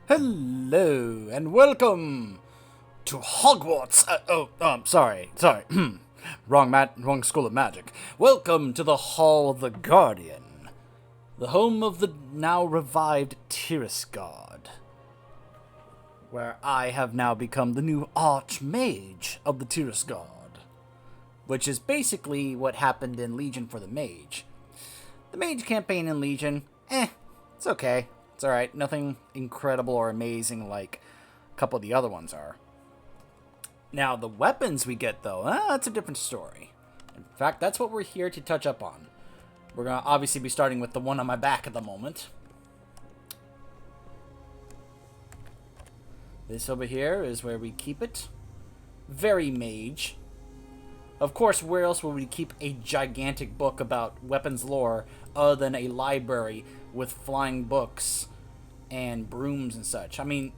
Hello and welcome to Hogwarts. Sorry. Wrong school of magic. Welcome to the Hall of the Guardian, the home of the now revived Guard, where I have now become the new Archmage of the Guard, which is basically what happened in Legion for the Mage. The Mage campaign in Legion, it's okay. It's alright. Nothing incredible or amazing like a couple of the other ones are. Now, the weapons we get, though, that's a different story. In fact, that's what we're here to touch up on. We're going to obviously be starting with the one on my back at the moment. This over here is where we keep it. Very mage. Of course, where else would we keep a gigantic book about weapons lore other than a library with flying books and brooms and such? I mean,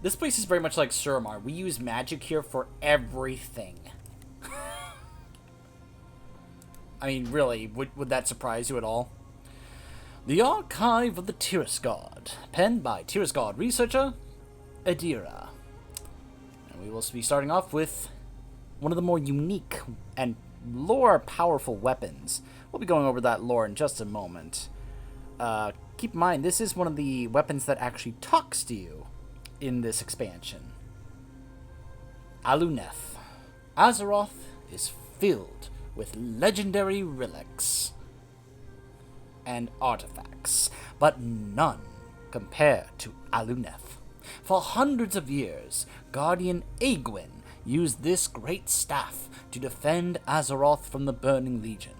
this place is very much like Suramar. We use magic here for everything. I mean, really, would that surprise you at all? The Archive of the God, penned by God researcher Adira. And we will be starting off with one of the more unique and lore-powerful weapons. We'll be going over that lore in just a moment. Keep in mind, this is one of the weapons that actually talks to you in this expansion. Aluneth. Azeroth is filled with legendary relics and artifacts, but none compare to Aluneth. For hundreds of years, Guardian Aegwynn used this great staff to defend Azeroth from the Burning Legion.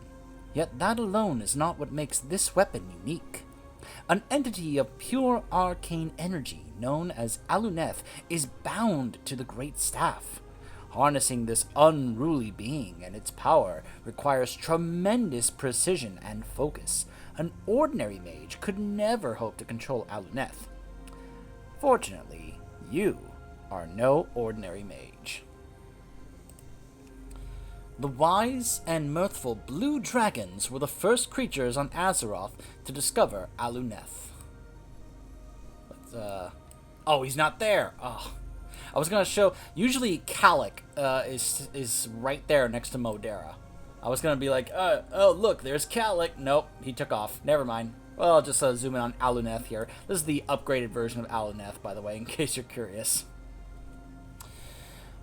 Yet that alone is not what makes this weapon unique. An entity of pure arcane energy known as Aluneth is bound to the great staff. Harnessing this unruly being and its power requires tremendous precision and focus. An ordinary mage could never hope to control Aluneth. Fortunately, you are no ordinary mage. The wise and mirthful blue dragons were the first creatures on Azeroth to discover Aluneth. Oh, he's not there. Oh, I was gonna show. Usually, Kalik is right there next to Modera. I was gonna be like, oh look, there's Kalik. Nope, he took off. Never mind. Well, I'll just zoom in on Aluneth here. This is the upgraded version of Aluneth, by the way, in case you're curious.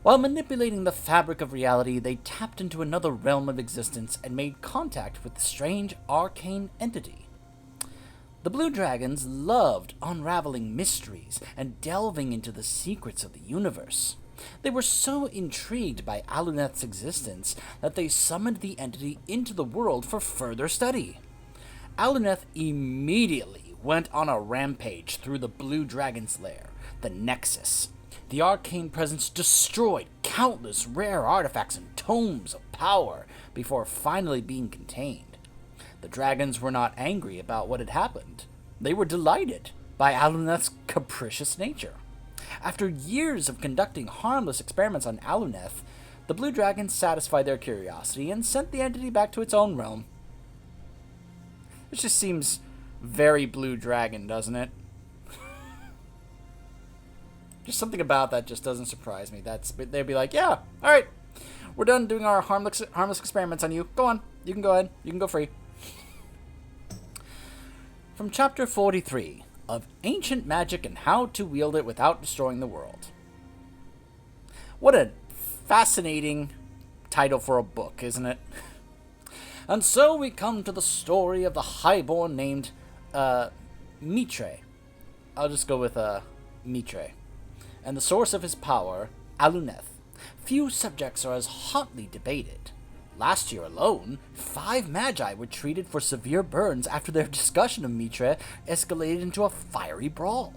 While manipulating the fabric of reality, they tapped into another realm of existence and made contact with the strange arcane entity. The Blue Dragons loved unraveling mysteries and delving into the secrets of the universe. They were so intrigued by Aluneth's existence that they summoned the entity into the world for further study. Aluneth immediately went on a rampage through the Blue Dragon's lair, the Nexus. The arcane presence destroyed countless rare artifacts and tomes of power before finally being contained. The dragons were not angry about what had happened. They were delighted by Aluneth's capricious nature. After years of conducting harmless experiments on Aluneth, the Blue Dragons satisfied their curiosity and sent the entity back to its own realm. This just seems very Blue Dragon, doesn't it? Just something about that just doesn't surprise me. They'd be like, yeah, all right, we're done doing our harmless experiments on you. Go on, you can go ahead, you can go free. From Chapter 43 of Ancient Magic and How to Wield It Without Destroying the World. What a fascinating title for a book, isn't it? And so we come to the story of the highborn named Mitre. I'll just go with Mitre. And the source of his power, Aluneth. Few subjects are as hotly debated. Last year alone, 5 Magi were treated for severe burns after their discussion of Mitre escalated into a fiery brawl.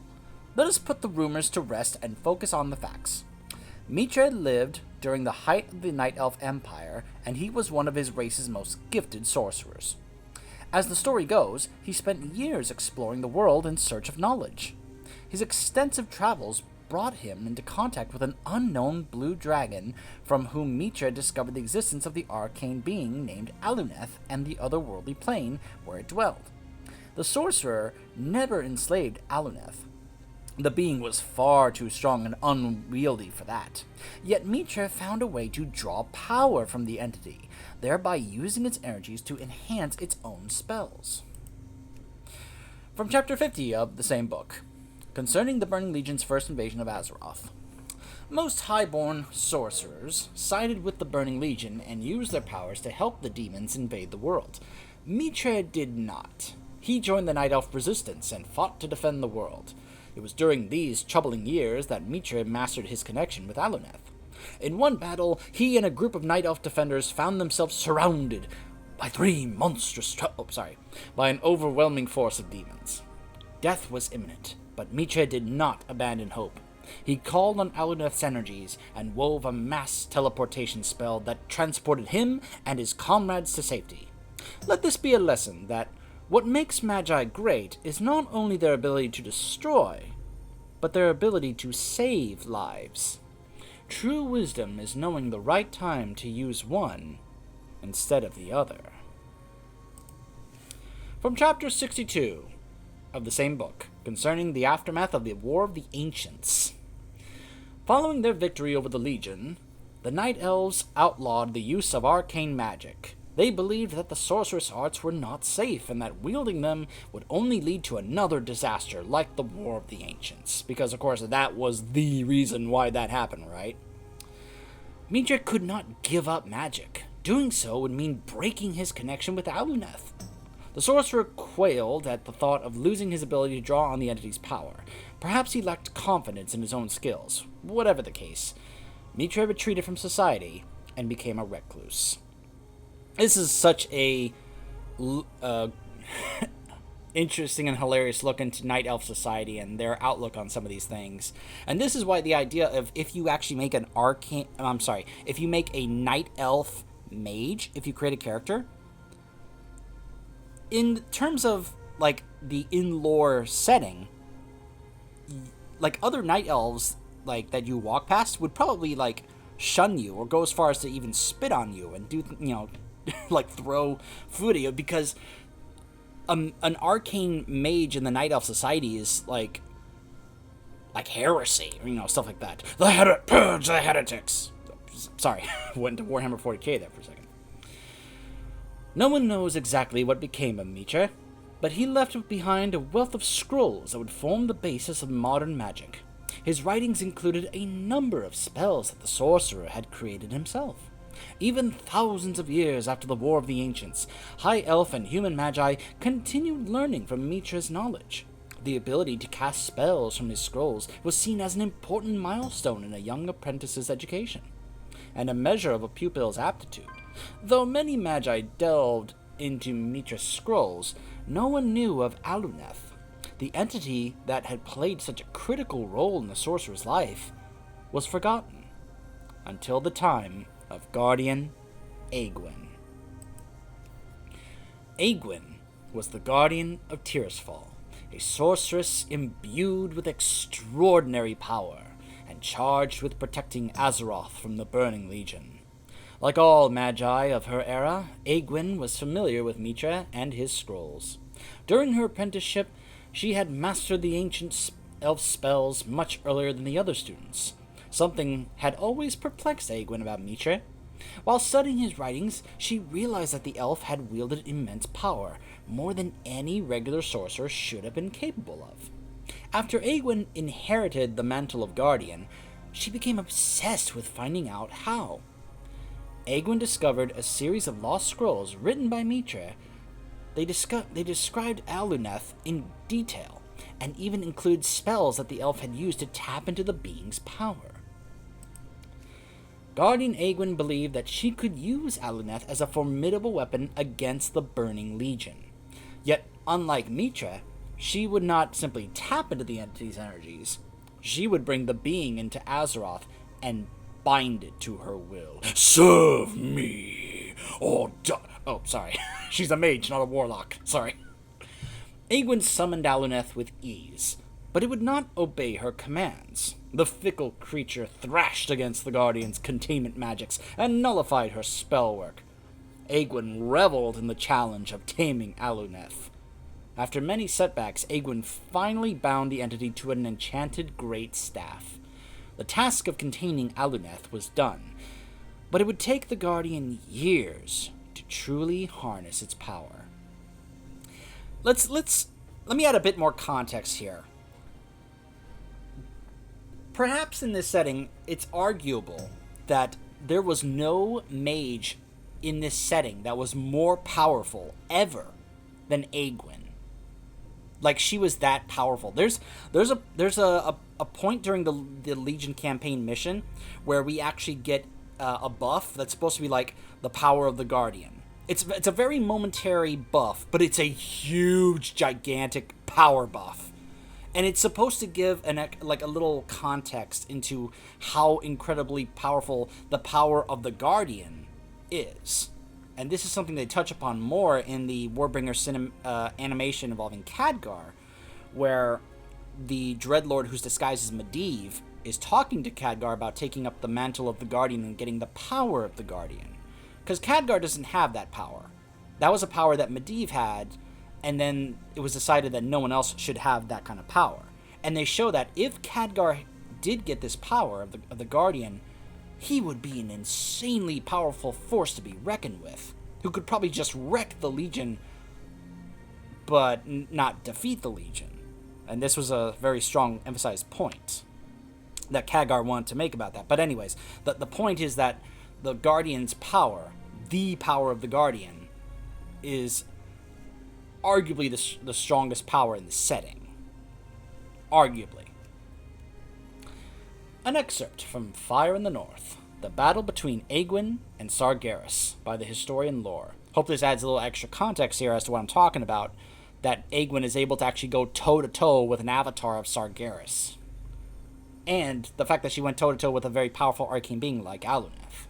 Let us put the rumors to rest and focus on the facts. Mitre lived during the height of the Night Elf Empire, and he was one of his race's most gifted sorcerers. As the story goes, he spent years exploring the world in search of knowledge. His extensive travels brought him into contact with an unknown blue dragon from whom Mitre discovered the existence of the arcane being named Aluneth and the otherworldly plane where it dwelled. The sorcerer never enslaved Aluneth. The being was far too strong and unwieldy for that. Yet Mitra found a way to draw power from the entity, thereby using its energies to enhance its own spells. From Chapter 50 of the same book, concerning the Burning Legion's first invasion of Azeroth. Most highborn sorcerers sided with the Burning Legion and used their powers to help the demons invade the world. Mitra did not. He joined the Night Elf resistance and fought to defend the world. It was during these troubling years that Mitra mastered his connection with Aluneth. In one battle, he and a group of Night Elf defenders found themselves surrounded by by an overwhelming force of demons. Death was imminent, but Mitra did not abandon hope. He called on Aluneth's energies and wove a mass teleportation spell that transported him and his comrades to safety. Let this be a lesson that what makes Magi great is not only their ability to destroy, but their ability to save lives. True wisdom is knowing the right time to use one instead of the other. From Chapter 62 of the same book, concerning the aftermath of the War of the Ancients. Following their victory over the Legion, the Night Elves outlawed the use of arcane magic. They believed that the sorcerous arts were not safe, and that wielding them would only lead to another disaster, like the War of the Ancients. Because, of course, that was the reason why that happened, right? Mitra could not give up magic. Doing so would mean breaking his connection with Aluneth. The sorcerer quailed at the thought of losing his ability to draw on the entity's power. Perhaps he lacked confidence in his own skills. Whatever the case, Mitra retreated from society and became a recluse. This is such a interesting and hilarious look into Night Elf society and their outlook on some of these things. And this is why the idea of if you actually make if you make a Night Elf mage, if you create a character, in terms of, like, the in-lore setting, like, other Night Elves, like, that you walk past would probably, like, shun you or go as far as to even spit on you and do, like, throw food at you, because an arcane mage in the Night Elf society is, like heresy, or, stuff like that. Purge the heretics! Sorry, went to Warhammer 40k there for a second. No one knows exactly what became of Mitra, but he left behind a wealth of scrolls that would form the basis of modern magic. His writings included a number of spells that the sorcerer had created himself. Even thousands of years after the War of the Ancients, High Elf and human Magi continued learning from Mitra's knowledge. The ability to cast spells from his scrolls was seen as an important milestone in a young apprentice's education, and a measure of a pupil's aptitude. Though many Magi delved into Mitra's scrolls, no one knew of Aluneth. The entity that had played such a critical role in the sorcerer's life was forgotten, until the time of Guardian Aegwynn. Aegwynn was the guardian of Tirisfal, a sorceress imbued with extraordinary power and charged with protecting Azeroth from the Burning Legion. Like all Magi of her era, Aegwynn was familiar with Mitra and his scrolls. During her apprenticeship, she had mastered the ancient elf spells much earlier than the other students. Something had always perplexed Aegwynn about Mitra. While studying his writings, she realized that the elf had wielded immense power, more than any regular sorcerer should have been capable of. After Aegwynn inherited the mantle of Guardian, she became obsessed with finding out how. Aegwynn discovered a series of lost scrolls written by Mitra. They described Aluneth in detail, and even include spells that the elf had used to tap into the being's power. Guardian Aegwynn believed that she could use Aluneth as a formidable weapon against the Burning Legion. Yet, unlike Mitra, she would not simply tap into the entity's energies. She would bring the being into Azeroth and bind it to her will. Serve me, or die. Oh, sorry. She's a mage, not a warlock. Sorry. Aegwynn summoned Aluneth with ease, but it would not obey her commands. The fickle creature thrashed against the Guardian's containment magics and nullified her spell work. Aegwynn reveled in the challenge of taming Aluneth. After many setbacks, Aegwin finally bound the entity to an enchanted great staff. The task of containing Aluneth was done, but it would take the Guardian years to truly harness its power. Let me add a bit more context here. Perhaps in this setting, it's arguable that there was no mage in this setting that was more powerful ever than Aegwin. Like, she was that powerful. There's a point during the Legion campaign mission where we actually get a buff that's supposed to be like the power of the Guardian. It's a very momentary buff, but it's a huge, gigantic power buff. And it's supposed to give a little context into how incredibly powerful the power of the Guardian is. And this is something they touch upon more in the Warbringer animation involving Khadgar, where the Dreadlord who's disguised as Medivh is talking to Khadgar about taking up the mantle of the Guardian and getting the power of the Guardian. Because Khadgar doesn't have that power. That was a power that Medivh had, and then it was decided that no one else should have that kind of power. And they show that if Khadgar did get this power of the Guardian, he would be an insanely powerful force to be reckoned with, who could probably just wreck the Legion, but not defeat the Legion. And this was a very strong emphasized point that Khadgar wanted to make about that. But anyways, the point is that the Guardian's power, the power of the Guardian, is arguably the strongest power in the setting. Arguably. An excerpt from Fire in the North, the battle between Aegwin and Sargeras by the historian Lore. Hope this adds a little extra context here as to what I'm talking about, that Aegwin is able to actually go toe-to-toe with an avatar of Sargeras. And the fact that she went toe-to-toe with a very powerful arcane being like Aluneth.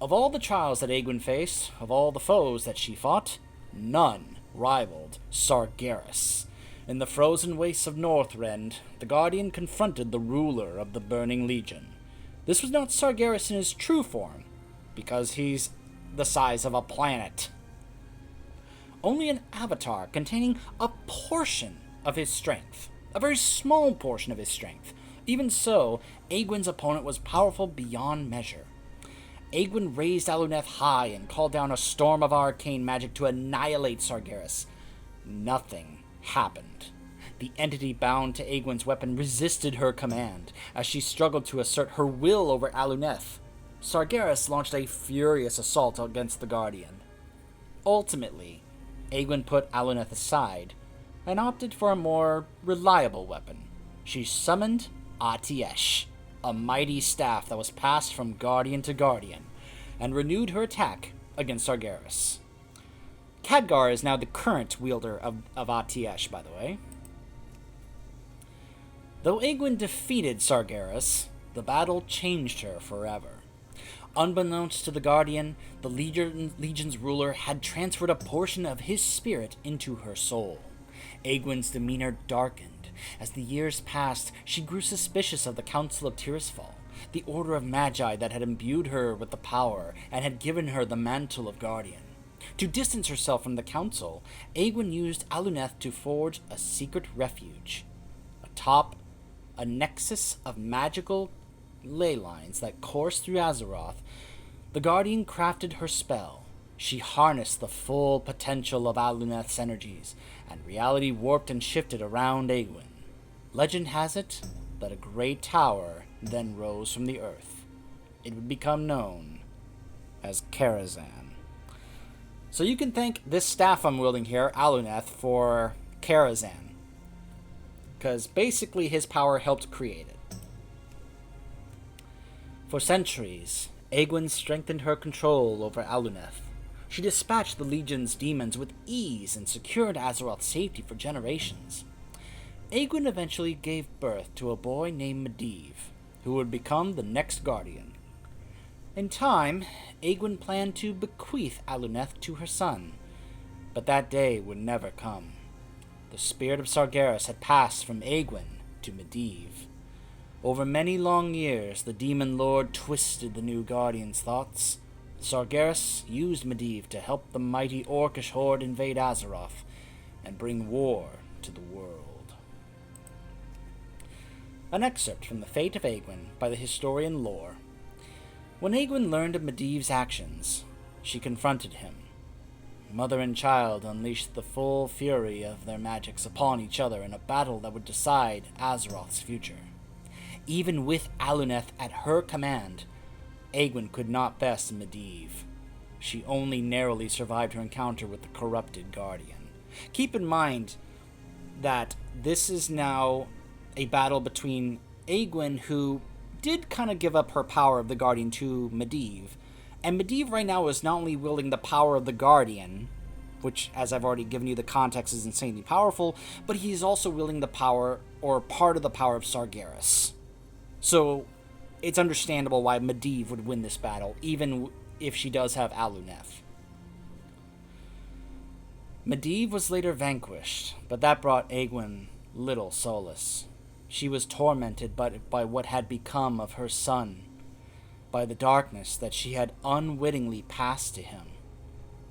Of all the trials that Aegwin faced, of all the foes that she fought, none rivaled Sargeras. In the frozen wastes of Northrend, the Guardian confronted the ruler of the Burning Legion. This was not Sargeras in his true form, because he's the size of a planet. Only an avatar containing a portion of his strength, a very small portion of his strength. Even so, Aegwin's opponent was powerful beyond measure. Aegwin raised Aluneth high and called down a storm of arcane magic to annihilate Sargeras. Nothing happened. The entity bound to Aegwin's weapon resisted her command as she struggled to assert her will over Aluneth. Sargeras launched a furious assault against the Guardian. Ultimately, Aegwin put Aluneth aside and opted for a more reliable weapon. She summoned Atiesh, a mighty staff that was passed from Guardian to Guardian, and renewed her attack against Sargeras. Khadgar is now the current wielder of Atiesh, by the way. Though Aegwin defeated Sargeras, the battle changed her forever. Unbeknownst to the Guardian, the Legion's ruler had transferred a portion of his spirit into her soul. Aegwin's demeanor darkened. As the years passed, she grew suspicious of the Council of Tirisfal, the order of Magi that had imbued her with the power and had given her the mantle of Guardian. To distance herself from the Council, Aegwin used Aluneth to forge a secret refuge. Atop a nexus of magical ley lines that coursed through Azeroth, the Guardian crafted her spell. She harnessed the full potential of Aluneth's energies, and reality warped and shifted around Aegwin. Legend has it that a great tower then rose from the earth. It would become known as Karazhan. So you can thank this staff I'm wielding here, Aluneth, for Karazhan, because basically his power helped create it. For centuries, Aegwin strengthened her control over Aluneth. She dispatched the Legion's demons with ease and secured Azeroth's safety for generations. Aegwin eventually gave birth to a boy named Medivh, who would become the next Guardian. In time, Aegwin planned to bequeath Aluneth to her son, but that day would never come. The spirit of Sargeras had passed from Aegwin to Medivh. Over many long years, the Demon Lord twisted the new Guardian's thoughts. Sargeras used Medivh to help the mighty Orcish horde invade Azeroth, and bring war to the world. An excerpt from The Fate of Aegwynn by the historian Lore. When Aegwynn learned of Medivh's actions, she confronted him. Mother and child unleashed the full fury of their magics upon each other in a battle that would decide Azeroth's future. Even with Aluneth at her command, Aegwynn could not best Medivh. She only narrowly survived her encounter with the corrupted Guardian. Keep in mind that this is now a battle between Aegwynn, who did kind of give up her power of the Guardian to Medivh, and Medivh right now is not only wielding the power of the Guardian, which, as I've already given you the context, is insanely powerful, but he's also wielding the power, or part of the power, of Sargeras. So, it's understandable why Medivh would win this battle, even if she does have Aluneth. Medivh was later vanquished, but that brought Aegwynn little solace. She was tormented by what had become of her son, by the darkness that she had unwittingly passed to him.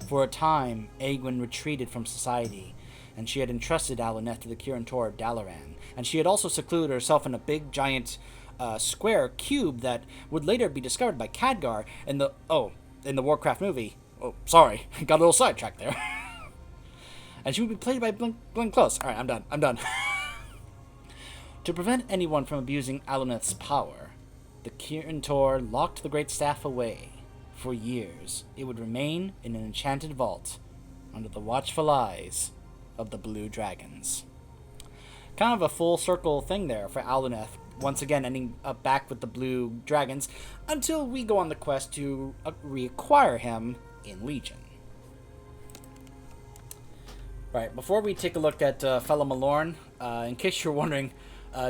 For a time, Aegwynn retreated from society, and she had entrusted Aluneth to the Kirin-Tor of Dalaran, and she had also secluded herself in a big, giant, square cube that would later be discovered by Khadgar in the Warcraft movie. Oh, sorry, got a little sidetracked there. And she would be played by Glenn Close. Alright, I'm done. To prevent anyone from abusing Aluneth's power, the Kirin-Tor locked the Great Staff away. For years, it would remain in an enchanted vault, under the watchful eyes of the Blue Dragons. Kind of a full circle thing there for Aluneth, once again ending up back with the Blue Dragons, until we go on the quest to reacquire him in Legion. Right, before we take a look at Felo'Melorn, in case you're wondering,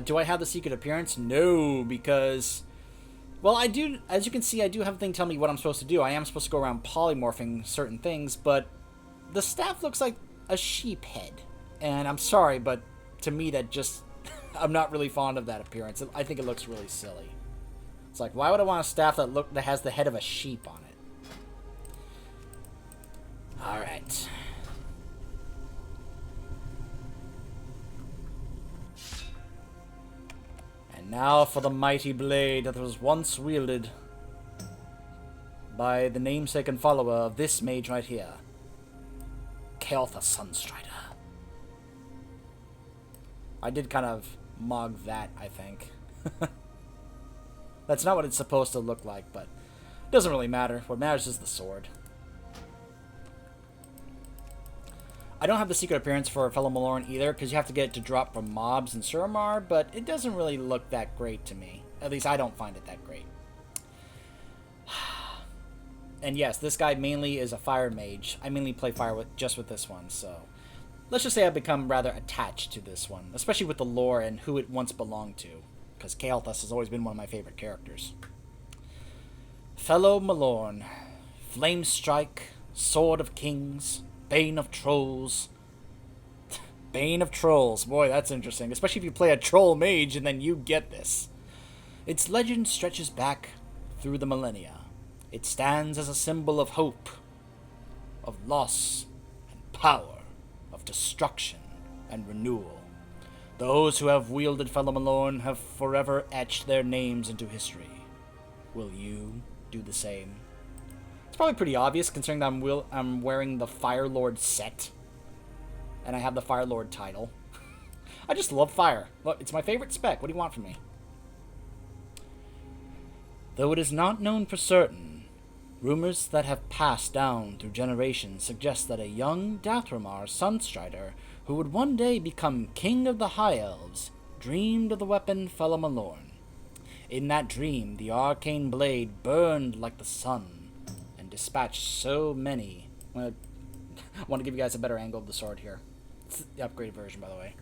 do I have the secret appearance? No, because, well, I do, as you can see, I do have a thing tell me what I'm supposed to do. I am supposed to go around polymorphing certain things, but the staff looks like a sheep head. And I'm sorry, but to me that just, I'm not really fond of that appearance. I think it looks really silly. It's like, why would I want a staff that has the head of a sheep on it? Alright. And now for the mighty blade that was once wielded by the namesake and follower of this mage right here, Kael'thas Sunstrider. I did kind of mog that, I think. That's not what it's supposed to look like, but it doesn't really matter. What matters is the sword. I don't have the secret appearance for Felo'Melorn either, because you have to get it to drop from mobs in Suramar, but it doesn't really look that great to me. At least I don't find it that great. And yes, this guy mainly is a fire mage. I mainly play fire just with this one, so let's just say I've become rather attached to this one, especially with the lore and who it once belonged to, because Kael'thas has always been one of my favorite characters. Felo'Melorn, Flame Strike, Sword of Kings, Bane of Trolls. Bane of Trolls. Boy, that's interesting. Especially if you play a troll mage and then you get this. Its legend stretches back through the millennia. It stands as a symbol of hope, of loss and power, of destruction and renewal. Those who have wielded Felo'Melorn have forever etched their names into history. Will you do the same? It's probably pretty obvious, considering that I'm wearing the Fire Lord set. And I have the Fire Lord title. I just love fire. Look, it's my favorite spec. What do you want from me? Though it is not known for certain, rumors that have passed down through generations suggest that a young Dathramar Sunstrider, who would one day become King of the High Elves, dreamed of the weapon Felo'Melorn. In that dream, the arcane blade burned like the sun, dispatched so many. I want to give you guys a better angle of the sword here. It's the upgraded version, by the way.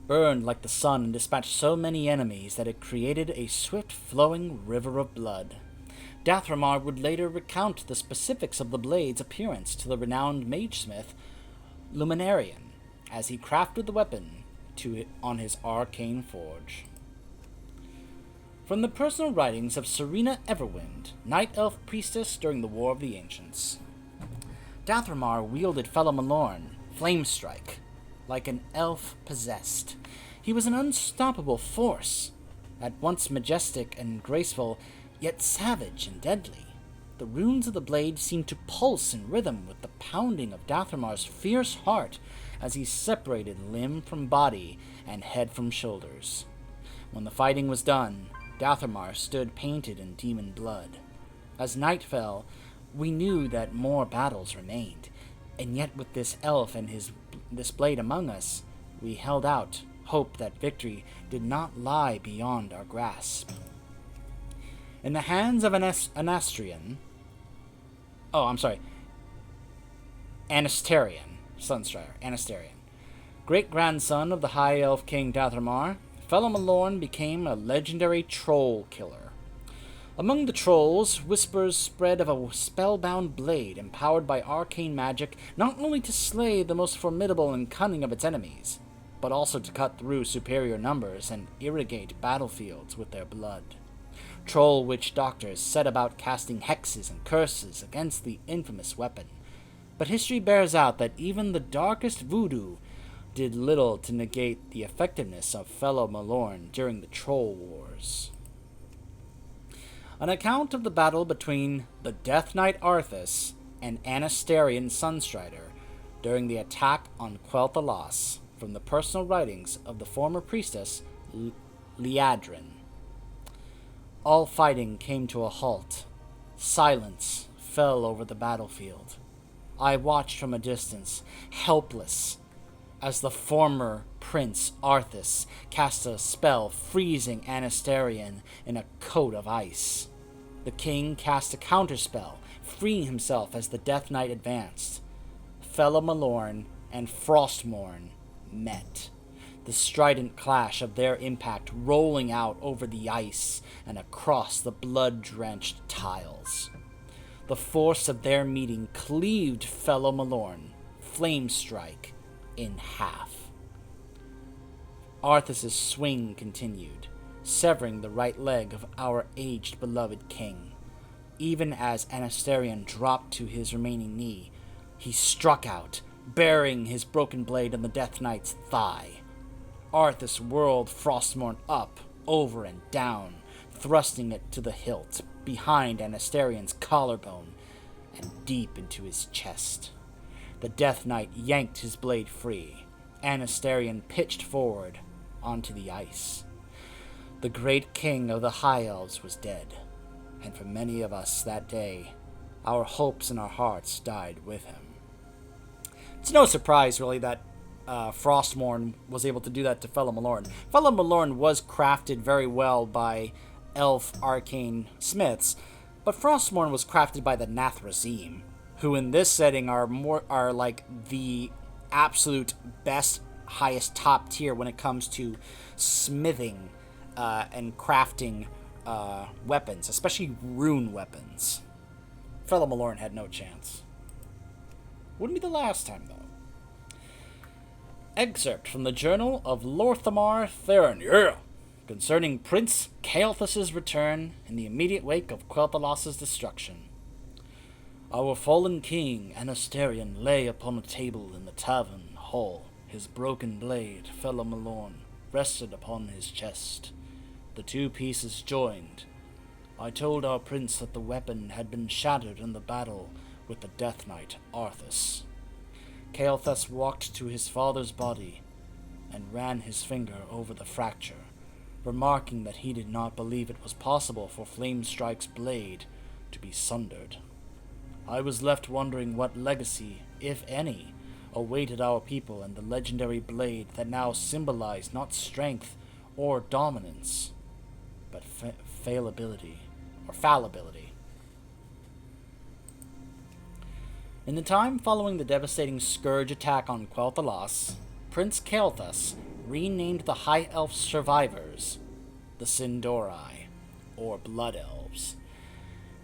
Burned like the sun and dispatched so many enemies that it created a swift-flowing river of blood. Dathramar would later recount the specifics of the blade's appearance to the renowned magesmith Luminarian, as he crafted the weapon on his arcane forge. From the personal writings of Serena Everwind, Night Elf Priestess during the War of the Ancients. Dathramar wielded Felo'Melorn, Flamestrike, like an elf possessed. He was an unstoppable force, at once majestic and graceful, yet savage and deadly. The runes of the blade seemed to pulse in rhythm with the pounding of Dathramar's fierce heart as he separated limb from body and head from shoulders. When the fighting was done, Dathramar stood painted in demon blood. As night fell, we knew that more battles remained, and yet with this elf and this blade among us, we held out hope that victory did not lie beyond our grasp. In the hands of Anasterian, Anasterian, great-grandson of the High Elf King Dathramar, Felo'Melorn became a legendary troll killer. Among the trolls, whispers spread of a spellbound blade empowered by arcane magic not only to slay the most formidable and cunning of its enemies, but also to cut through superior numbers and irrigate battlefields with their blood. Troll witch doctors set about casting hexes and curses against the infamous weapon, but history bears out that even the darkest voodoo did little to negate the effectiveness of Felo'Melorn during the Troll Wars. An account of the battle between the Death Knight Arthas and Anasterian Sunstrider during the attack on Quel'Thalas from the personal writings of the former priestess Liadrin. All fighting came to a halt. Silence fell over the battlefield. I watched from a distance, helpless, as the former Prince Arthas cast a spell freezing Anasterian in a coat of ice. The king cast a counterspell, freeing himself as the Death Knight advanced. Felo'Melorn and Frostmourne met, the strident clash of their impact rolling out over the ice and across the blood-drenched tiles. The force of their meeting cleaved Felo'Melorn, Flamestrike, in half. Arthas' swing continued, severing the right leg of our aged beloved king. Even as Anasterian dropped to his remaining knee, he struck out, burying his broken blade on the Death Knight's thigh. Arthas whirled Frostmourne up, over and down, thrusting it to the hilt, behind Anasterian's collarbone, and deep into his chest. The Death Knight yanked his blade free. Anasterian pitched forward onto the ice. The great king of the High Elves was dead, and for many of us that day, our hopes and our hearts died with him. It's no surprise, really, that Frostmourne was able to do that to Felo'Melorn. Felo'Melorn was crafted very well by elf arcane smiths, but Frostmourne was crafted by the Nathrazim, who in this setting are like the absolute best, highest top tier when it comes to smithing and crafting weapons, especially rune weapons. Felo'Melorn had no chance. Wouldn't be the last time, though. Excerpt from the Journal of Lorthamar Theron, concerning Prince Kael'thas' return in the immediate wake of Quel'Thalas' destruction. Our fallen king, Anasterian, lay upon a table in the tavern hall. His broken blade, Felo'Melorn, rested upon his chest. The two pieces joined. I told our prince that the weapon had been shattered in the battle with the Death Knight Arthas. Kael'thas walked to his father's body and ran his finger over the fracture, remarking that he did not believe it was possible for Flamestrike's blade to be sundered. I was left wondering what legacy, if any, awaited our people and the legendary blade that now symbolized not strength or dominance, but fallibility. In the time following the devastating Scourge attack on Quel'Thalas, Prince Kael'thas renamed the High Elf survivors the Sindori, or Blood Elves,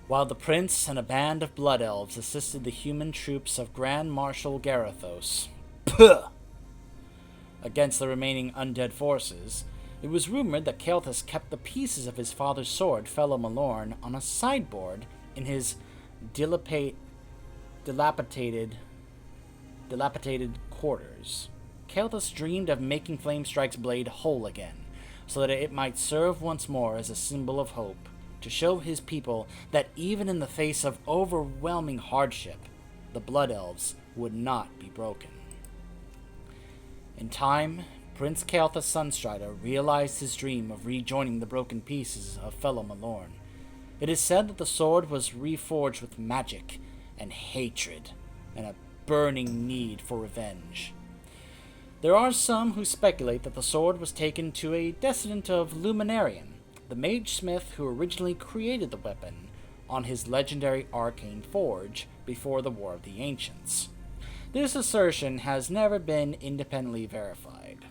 while the prince and a band of Blood Elves assisted the human troops of Grand Marshal Garithos against the remaining undead forces. It was rumored that Kael'thas kept the pieces of his father's sword, Felo'Melorn, on a sideboard in his dilapidated dilapidated quarters, Kael'thas dreamed of making Flamestrike's blade whole again, so that it might serve once more as a symbol of hope, to show his people that even in the face of overwhelming hardship, the Blood Elves would not be broken. In time, Prince Kael'thas Sunstrider realized his dream of rejoining the broken pieces of Felo'Melorn. It is said that the sword was reforged with magic and hatred, and a burning need for revenge. There are some who speculate that the sword was taken to a descendant of Luminarian, the mage smith who originally created the weapon on his legendary arcane forge before the War of the Ancients. This assertion has never been independently verified.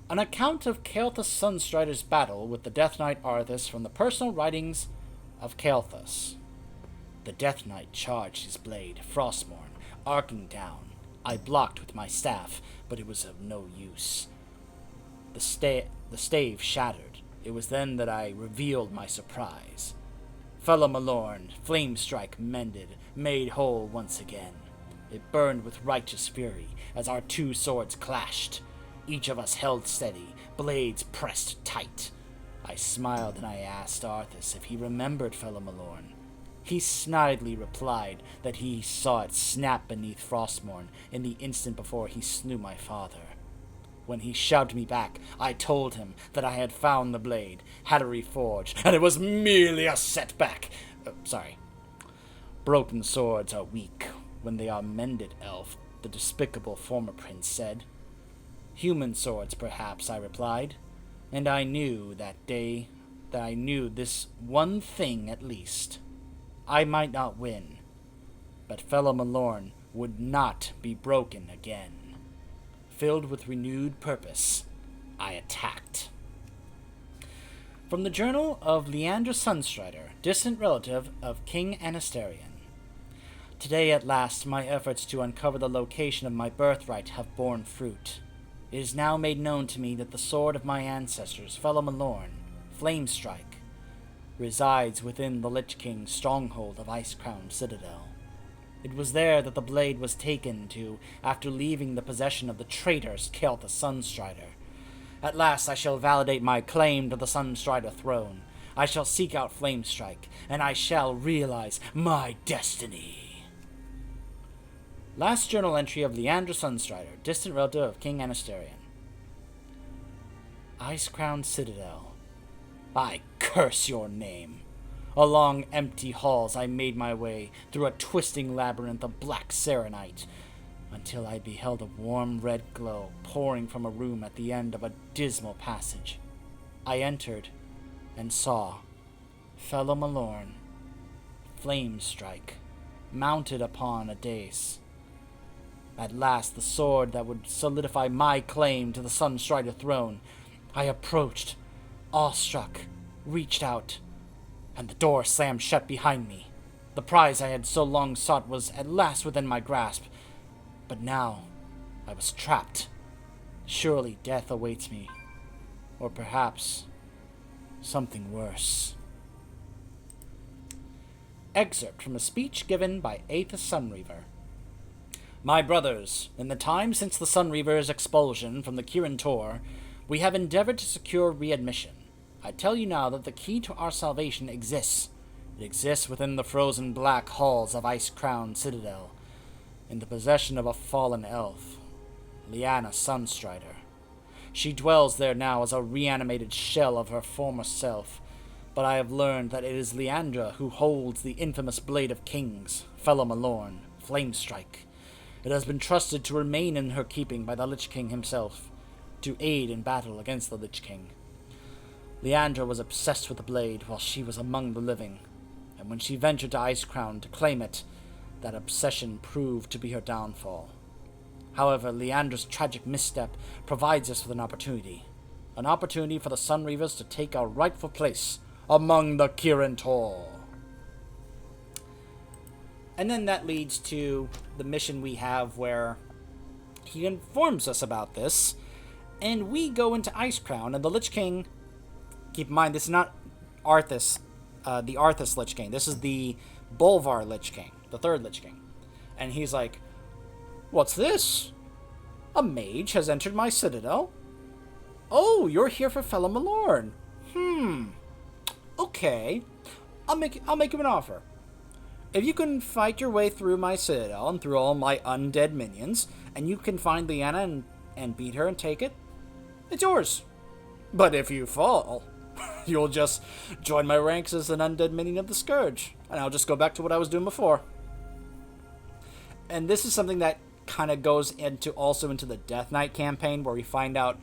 An account of Kael'thas Sunstrider's battle with the Death Knight Arthas from the personal writings of Kael'thas. The Death Knight charged his blade, Frostmourne, arcing down. I blocked with my staff, but it was of no use. The stave shattered. It was then that I revealed my surprise. Felo'Melorn, Flamestrike mended, made whole once again. It burned with righteous fury as our two swords clashed. Each of us held steady, blades pressed tight. I smiled and I asked Arthas if he remembered Felo'Melorn. He snidely replied that he saw it snap beneath Frostmourne in the instant before he slew my father. When he shouted me back, I told him that I had found the blade, had it reforged, and it was merely a setback. Broken swords are weak when they are mended, elf, the despicable former prince said. Human swords, perhaps, I replied, and I knew that day that I knew this one thing at least. I might not win, but Felo'Melorn would not be broken again. Filled with renewed purpose, I attacked. From the Journal of Liandra Sunstrider, distant relative of King Anasterion. Today at last my efforts to uncover the location of my birthright have borne fruit. It is now made known to me that the sword of my ancestors, Felo'Melorn, Flamestrike, resides within the Lich King's stronghold of Icecrown Citadel. It was there that the blade was taken to after leaving the possession of the traitorous Kael'thas Sunstrider. At last I shall validate my claim to the Sunstrider throne. I shall seek out Flamestrike, and I shall realize my destiny. Last journal entry of Liandra Sunstrider, distant relative of King Anasterion. Icecrown Citadel. I curse your name. Along empty halls I made my way through a twisting labyrinth of black serenite, until I beheld a warm red glow pouring from a room at the end of a dismal passage. I entered and saw Felo'Melorn, Flamestrike, mounted upon a dais. At last the sword that would solidify my claim to the Sunstrider throne. I approached, awestruck, reached out, and the door slammed shut behind me. The prize I had so long sought was at last within my grasp, but now I was trapped. Surely death awaits me, or perhaps something worse. Excerpt from a speech given by Aethys Sunreaver. My brothers, in the time since the Sunreaver's expulsion from the Kirin Tor, we have endeavored to secure readmission. I tell you now that the key to our salvation exists. It exists within the frozen black halls of Icecrown Citadel, in the possession of a fallen elf, Liana Sunstrider. She dwells there now as a reanimated shell of her former self, but I have learned that it is Liandra who holds the infamous Blade of Kings, Felo'Melorn, Flamestrike. It has been trusted to remain in her keeping by the Lich King himself, to aid in battle against the Lich King. Liandra was obsessed with the blade while she was among the living, and when she ventured to Icecrown to claim it, that obsession proved to be her downfall. However, Liandra's tragic misstep provides us with an opportunity for the Sunreavers to take our rightful place among the Kirin Tor. And then that leads to the mission we have where he informs us about this, and we go into Icecrown, and the Lich King, keep in mind, this is not Arthas, the Arthas Lich King. This is the Bolvar Lich King, the third Lich King. And he's like, "What's this? A mage has entered my citadel? Oh, you're here for Felo'Melorn. Okay. I'll make you an offer. If you can fight your way through my citadel and through all my undead minions, and you can find Lyanna and beat her and take it, it's yours. But if you fall, you'll just join my ranks as an undead minion of the Scourge, and I'll just go back to what I was doing before." And this is something that kind of goes into the Death Knight campaign, where we find out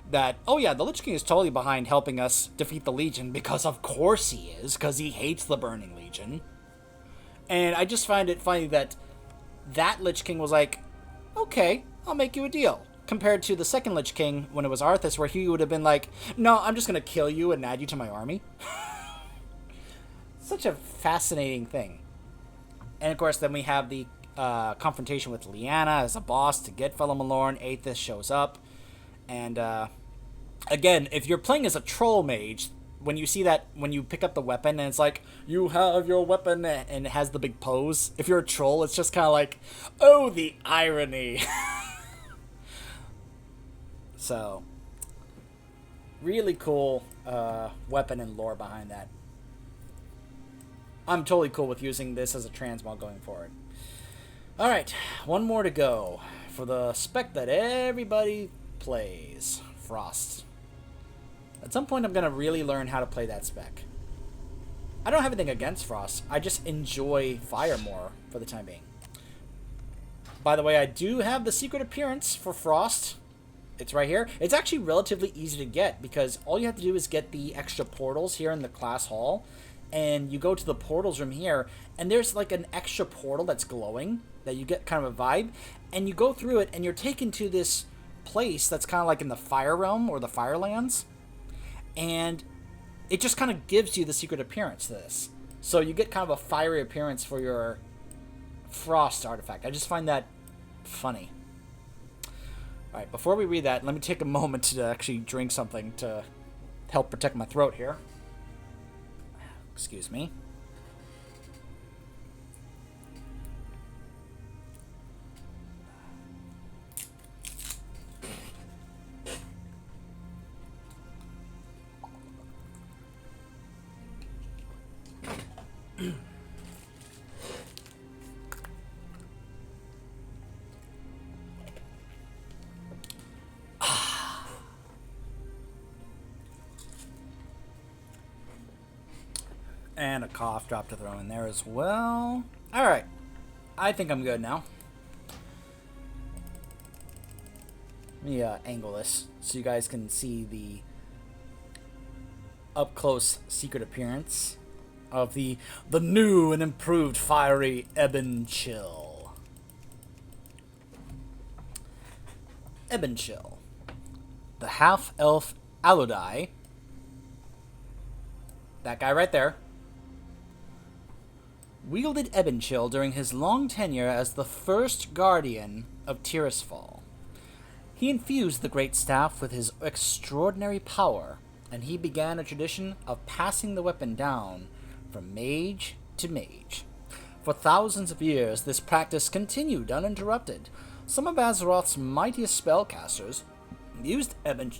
that, oh yeah, the Lich King is totally behind helping us defeat the Legion, because of course he is, because he hates the Burning Legion. And I just find it funny that Lich King was like, "Okay, I'll make you a deal." Compared to the second Lich King, when it was Arthas, where he would have been like, "No, I'm just going to kill you and add you to my army." Such a fascinating thing. And of course, then we have the confrontation with Lyanna as a boss to get Felo'Melorn. Aethys shows up. And again, if you're playing as a troll mage, when you see that, when you pick up the weapon and it's like, "You have your weapon," and it has the big pose, if you're a troll, it's just kind of like, oh, the irony. So, really cool weapon and lore behind that. I'm totally cool with using this as a transmog going forward. Alright, one more to go for the spec that everybody plays, Frost. At some point, I'm going to really learn how to play that spec. I don't have anything against Frost. I just enjoy Fire more for the time being. By the way, I do have the secret appearance for Frost. It's right here. It's actually relatively easy to get, because all you have to do is get the extra portals here in the class hall. And you go to the portals room here, and there's like an extra portal that's glowing, that you get kind of a vibe. And you go through it, and you're taken to this place that's kind of like in the Fire Realm, or the Firelands. And it just kind of gives you the secret appearance to this. So you get kind of a fiery appearance for your Frost artifact. I just find that funny. Alright, before we read that, let me take a moment to actually drink something to help protect my throat here. Excuse me. And a cough drop to throw in there as well. Alright. I think I'm good now. Let me angle this so you guys can see the up-close secret appearance of the new and improved fiery Ebon Chill. Ebon Chill. The half-elf Aludai. That guy right there. Wielded Ebon Chill during his long tenure as the first guardian of Tirisfal. He infused the great staff with his extraordinary power, and he began a tradition of passing the weapon down from mage to mage. For thousands of years, this practice continued uninterrupted. Some of Azeroth's mightiest spellcasters used Ebon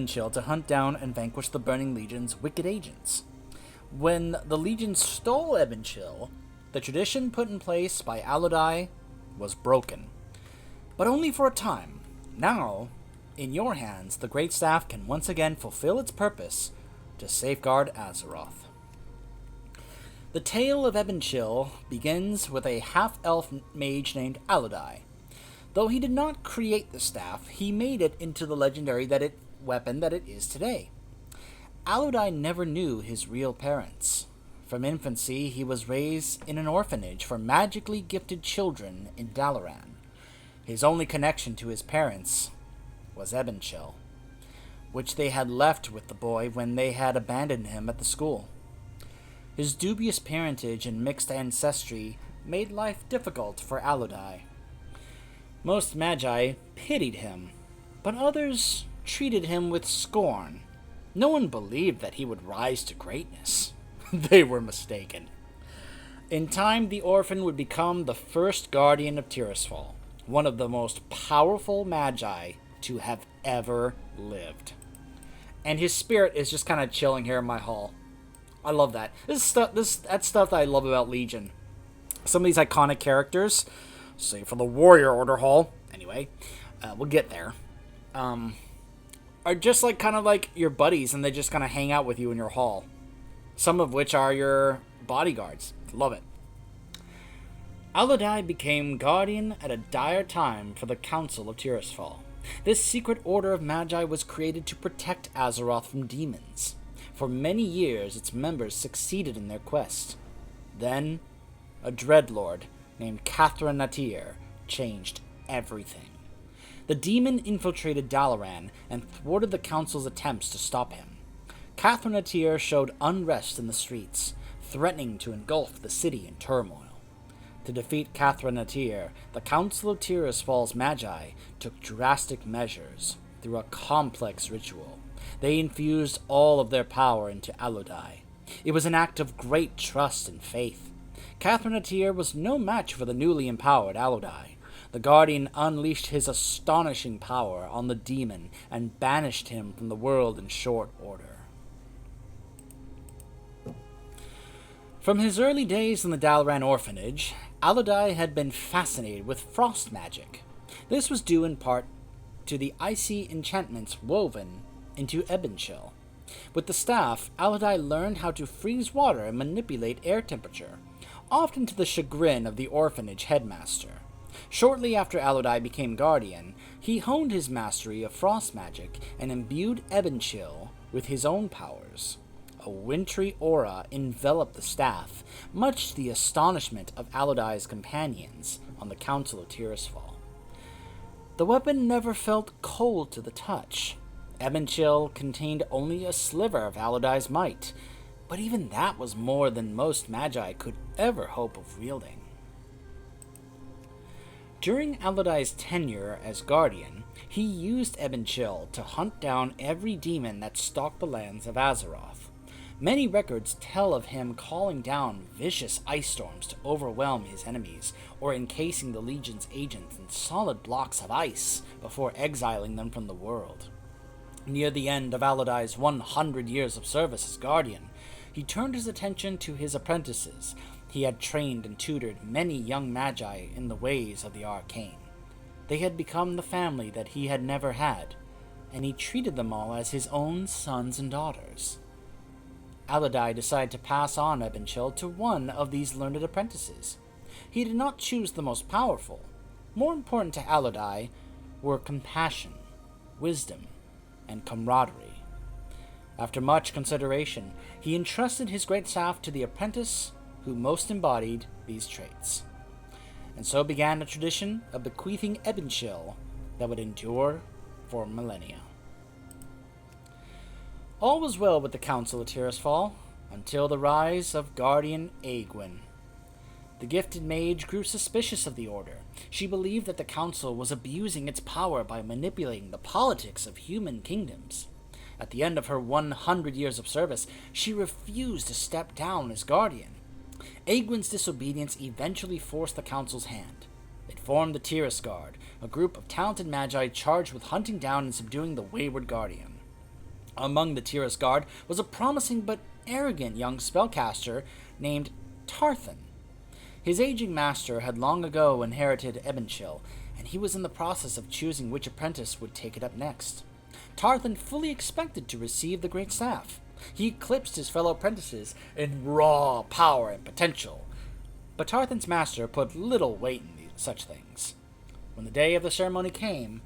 Chill to hunt down and vanquish the Burning Legion's wicked agents. When the Legion stole Ebon Chill, the tradition put in place by Aludai was broken. But only for a time. Now, in your hands, the Great Staff can once again fulfill its purpose to safeguard Azeroth. The tale of Ebon Chill begins with a half-elf mage named Aludai. Though he did not create the staff, he made it into the legendary weapon that it is today. Aludai never knew his real parents. From infancy, he was raised in an orphanage for magically gifted children in Dalaran. His only connection to his parents was Ebon Chill, which they had left with the boy when they had abandoned him at the school. His dubious parentage and mixed ancestry made life difficult for Aludai. Most Magi pitied him, but others treated him with scorn. No one believed that he would rise to greatness. They were mistaken. In time, the orphan would become the first guardian of Tirisfal, one of the most powerful magi to have ever lived. And his spirit is just kind of chilling here in my hall. I love that. That's stuff that I love about Legion. Some of these iconic characters, say for the Warrior Order Hall, anyway, we'll get there, are just like kind of like your buddies, and they just kind of hang out with you in your hall. Some of which are your bodyguards. Love it. Aludai became guardian at a dire time for the Council of Tirisfal. This secret order of magi was created to protect Azeroth from demons. For many years, its members succeeded in their quest. Then, a dreadlord named Catherine Natir changed everything. The demon infiltrated Dalaran and thwarted the Council's attempts to stop him. Catherine Natir showed unrest in the streets, threatening to engulf the city in turmoil. To defeat Catherine Natir, the Council of Tirisfal's Magi took drastic measures through a complex ritual. They infused all of their power into Aludai. It was an act of great trust and faith. Catherine Natir was no match for the newly empowered Aludai. The Guardian unleashed his astonishing power on the demon and banished him from the world in short order. From his early days in the Dalaran orphanage, Aludai had been fascinated with frost magic. This was due in part to the icy enchantments woven into Ebonchill. With the staff, Aludai learned how to freeze water and manipulate air temperature, often to the chagrin of the orphanage headmaster. Shortly after Aludai became guardian, he honed his mastery of frost magic and imbued Ebonchill with his own powers. A wintry aura enveloped the staff, much to the astonishment of Aludai's companions on the Council of Tirisfal. The weapon never felt cold to the touch. Ebonchill contained only a sliver of Aludai's might, but even that was more than most magi could ever hope of wielding. During Aludai's tenure as guardian, he used Ebonchill to hunt down every demon that stalked the lands of Azeroth. Many records tell of him calling down vicious ice storms to overwhelm his enemies, or encasing the Legion's agents in solid blocks of ice before exiling them from the world. Near the end of Aludai's 100 years of service as guardian, he turned his attention to his apprentices. He had trained and tutored many young magi in the ways of the arcane. They had become the family that he had never had, and he treated them all as his own sons and daughters. Aludai decided to pass on Ebonchill to one of these learned apprentices. He did not choose the most powerful. More important to Aludai were compassion, wisdom, and camaraderie. After much consideration, he entrusted his great staff to the apprentice who most embodied these traits. And so began a tradition of bequeathing Ebonchill that would endure for millennia. All was well with the Council of Tirisfal, until the rise of Guardian Aegwynn. The gifted mage grew suspicious of the Order. She believed that the Council was abusing its power by manipulating the politics of human kingdoms. At the end of her 100 years of service, she refused to step down as Guardian. Aegwynn's disobedience eventually forced the Council's hand. It formed the Tiris Guard, a group of talented magi charged with hunting down and subduing the wayward Guardian. Among the Tiris Guard was a promising but arrogant young spellcaster named Tarthan. His aging master had long ago inherited Ebonchill, and he was in the process of choosing which apprentice would take it up next. Tarthan fully expected to receive the great staff. He eclipsed his fellow apprentices in raw power and potential, but Tarthan's master put little weight in such things. When the day of the ceremony came,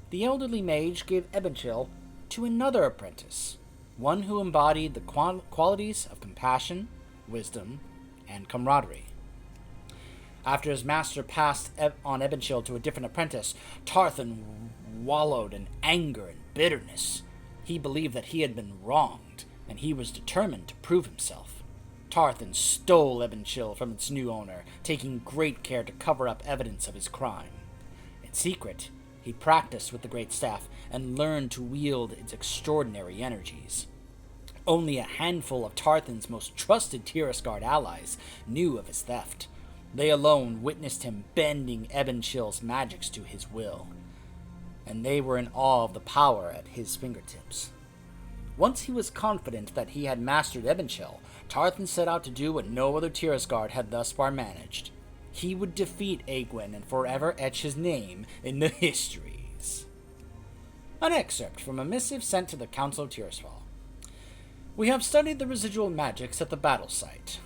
the elderly mage gave Ebonchill to another apprentice, one who embodied the qualities of compassion, wisdom, and camaraderie. After his master passed on Ebonchill to a different apprentice, Tarthan wallowed in anger and bitterness. He believed that he had been wronged, and he was determined to prove himself. Tarthan stole Ebonchill from its new owner, taking great care to cover up evidence of his crime. In secret, he practiced with the great staff and learned to wield its extraordinary energies. Only a handful of Tarthan's most trusted Tirisgard allies knew of his theft. They alone witnessed him bending Ebenchill's magics to his will, and they were in awe of the power at his fingertips. Once he was confident that he had mastered Ebenchill, Tarthan set out to do what no other Tirisgard had thus far managed. He would defeat Aegwynn and forever etch his name in the histories. An excerpt from a missive sent to the Council of Tirisfal. We have studied the residual magics at the battle site.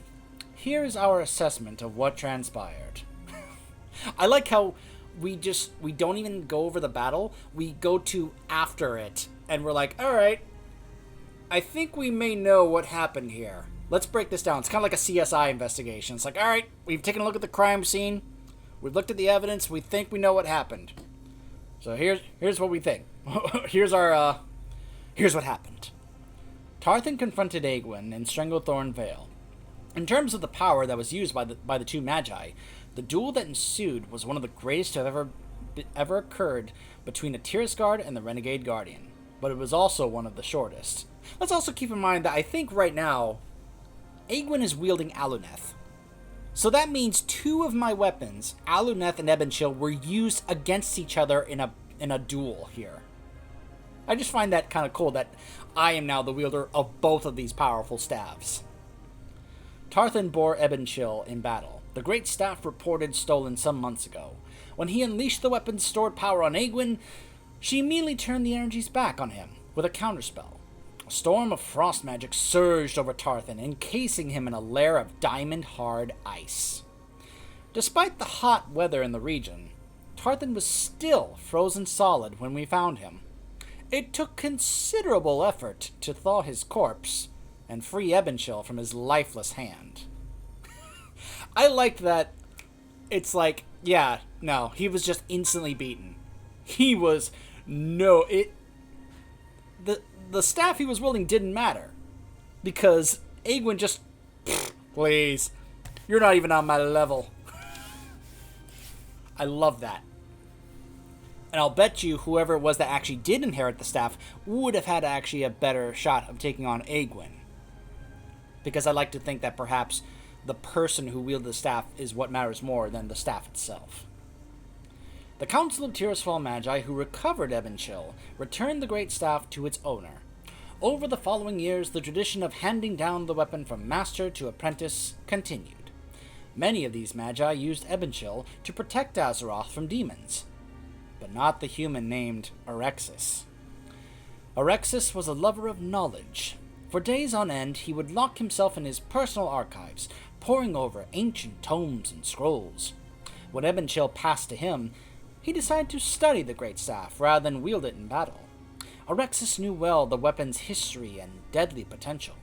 Here is our assessment of what transpired. I like how we don't even go over the battle. We go to after it, and we're like, alright, I think we may know what happened here. Let's break this down. It's kind of like a CSI investigation. It's like, alright, we've taken a look at the crime scene. We've looked at the evidence. We think we know what happened. So here's what we think. here's what happened. Tarthan confronted Aegwynn in Stranglethorn Vale. In terms of the power that was used by the two Magi, the duel that ensued was one of the greatest to have ever occurred between a Tirisgard and the Renegade Guardian, but it was also one of the shortest. Let's also keep in mind that I think right now, Aegwynn is wielding Aluneth. So that means two of my weapons, Aluneth and Ebenchill, were used against each other in a duel here. I just find that kind of cool that I am now the wielder of both of these powerful staves. Tarthan bore Ebenchill in battle, the great staff reported stolen some months ago. When he unleashed the weapon's stored power on Aegwynn, she immediately turned the energies back on him with a counterspell. A storm of frost magic surged over Tarthan, encasing him in a lair of diamond-hard ice. Despite the hot weather in the region, Tarthan was still frozen solid when we found him. It took considerable effort to thaw his corpse and free Ebenchill from his lifeless hand. I liked that it's like, yeah, no, he was just instantly beaten. The staff he was wielding didn't matter. Because Aegwynn just, please, you're not even on my level. I love that. And I'll bet you whoever it was that actually did inherit the staff would have had actually a better shot of taking on Aegwynn. Because I like to think that perhaps the person who wielded the staff is what matters more than the staff itself. The Council of Tirisfal Magi who recovered Ebenchill returned the great staff to its owner. Over the following years, the tradition of handing down the weapon from master to apprentice continued. Many of these Magi used Ebenchill to protect Azeroth from demons, but not the human named Orexis. Orexis was a lover of knowledge. For days on end, he would lock himself in his personal archives, poring over ancient tomes and scrolls. When Ebenchill passed to him, he decided to study the great staff rather than wield it in battle. Orexis knew well the weapon's history and deadly potential.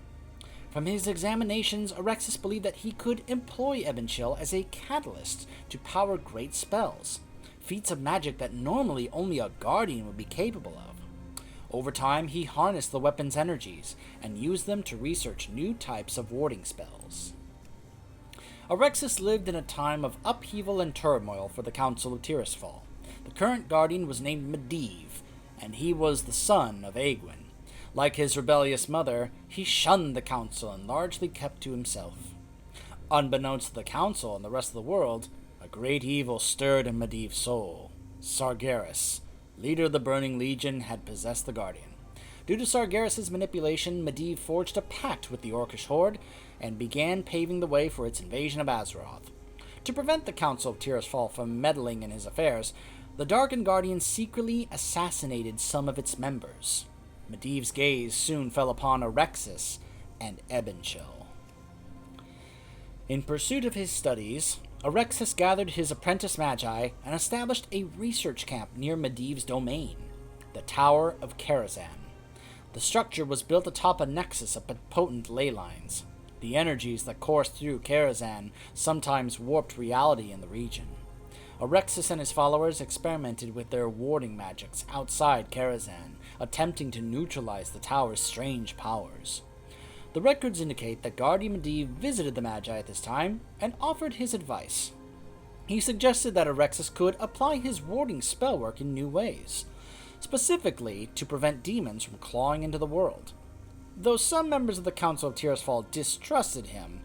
From his examinations, Orexis believed that he could employ Ebenchill as a catalyst to power great spells, feats of magic that normally only a guardian would be capable of. Over time, he harnessed the weapon's energies and used them to research new types of warding spells. Orexis lived in a time of upheaval and turmoil for the Council of Tirisfal. The current guardian was named Medivh, and he was the son of Aegwynn. Like his rebellious mother, he shunned the council and largely kept to himself. Unbeknownst to the council and the rest of the world, a great evil stirred in Medivh's soul. Sargeras, leader of the Burning Legion, had possessed the Guardian. Due to Sargeras' manipulation, Medivh forged a pact with the Orcish Horde and began paving the way for its invasion of Azeroth. To prevent the Council of Tirisfal from meddling in his affairs, the Darken Guardian secretly assassinated some of its members. Medivh's gaze soon fell upon Orexis and Ebenchill. In pursuit of his studies, Orexis gathered his apprentice Magi and established a research camp near Medivh's domain, the Tower of Karazhan. The structure was built atop a nexus of potent ley lines. The energies that coursed through Karazhan sometimes warped reality in the region. Orexis and his followers experimented with their warding magics outside Karazhan, attempting to neutralize the tower's strange powers. The records indicate that Guardian Medivh visited the Magi at this time and offered his advice. He suggested that Orexis could apply his warding spellwork in new ways, specifically to prevent demons from clawing into the world. Though some members of the Council of Tirisfal distrusted him,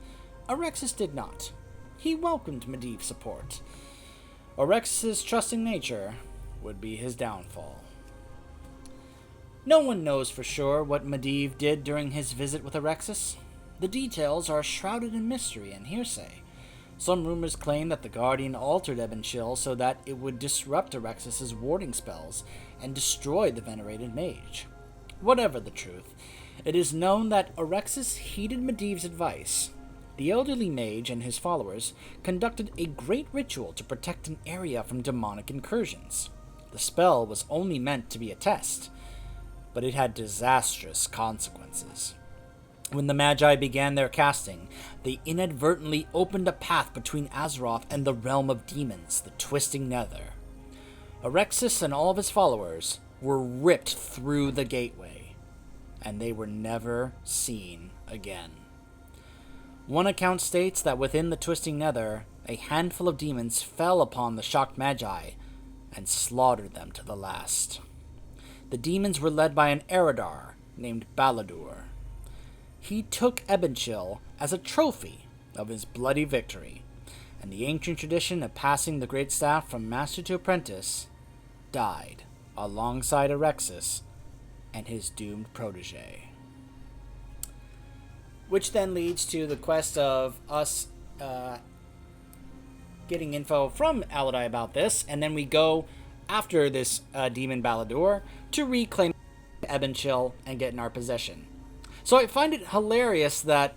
Orexis did not. He welcomed Medivh's support. Orexis' trusting nature would be his downfall. No one knows for sure what Medivh did during his visit with Orexis. The details are shrouded in mystery and hearsay. Some rumors claim that the Guardian altered Ebonchill so that it would disrupt Orexis' warding spells and destroy the venerated mage. Whatever the truth, it is known that Orexis heeded Medivh's advice. The elderly mage and his followers conducted a great ritual to protect an area from demonic incursions. The spell was only meant to be a test, but it had disastrous consequences. When the Magi began their casting, they inadvertently opened a path between Azeroth and the realm of demons, the Twisting Nether. Orexis and all of his followers were ripped through the gateway, and they were never seen again. One account states that within the Twisting Nether, a handful of demons fell upon the shocked Magi and slaughtered them to the last. The demons were led by an Eredar named Baladur. He took Ebonchill as a trophy of his bloody victory, and the ancient tradition of passing the great staff from master to apprentice died alongside Orexis and his doomed protege. Which then leads to the quest of us getting info from Aladai about this, and then we go after this demon Baladur to reclaim Ebonchill and get in our possession. So I find it hilarious that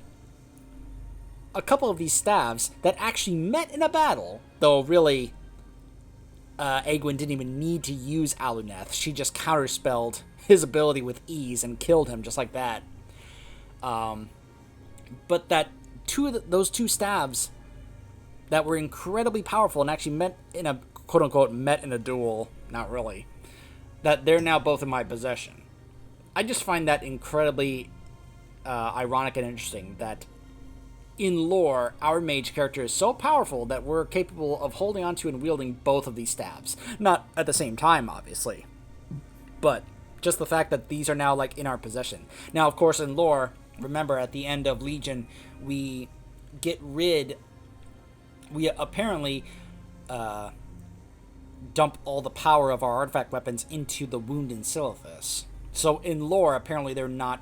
a couple of these staves that actually met in a battle, though really Egwene didn't even need to use Aluneth. She just counterspelled his ability with ease and killed him just like that. But that those two staves that were incredibly powerful and actually met in a quote-unquote met in a duel, not really, that they're now both in my possession. I just find that incredibly ironic and interesting that in lore, our mage character is so powerful that we're capable of holding onto and wielding both of these staves. Not at the same time, obviously, but just the fact that these are now like in our possession. Now, of course, in lore, remember at the end of Legion, we apparently dump all the power of our artifact weapons into the wound in Silithus. So in lore, apparently they're not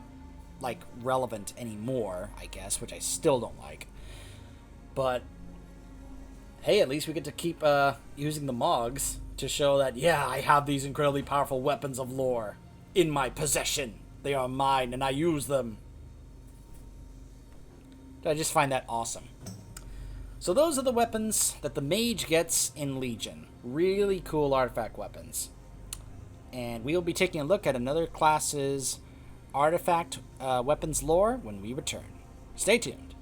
like relevant anymore, I guess, which I still don't like. But hey, at least we get to keep using the Mogs to show that, yeah, I have these incredibly powerful weapons of lore in my possession. They are mine, and I use them. I just find that awesome. So those are the weapons that the mage gets in Legion. Really cool artifact weapons. And we will be taking a look at another class's artifact weapons lore when we return. Stay tuned.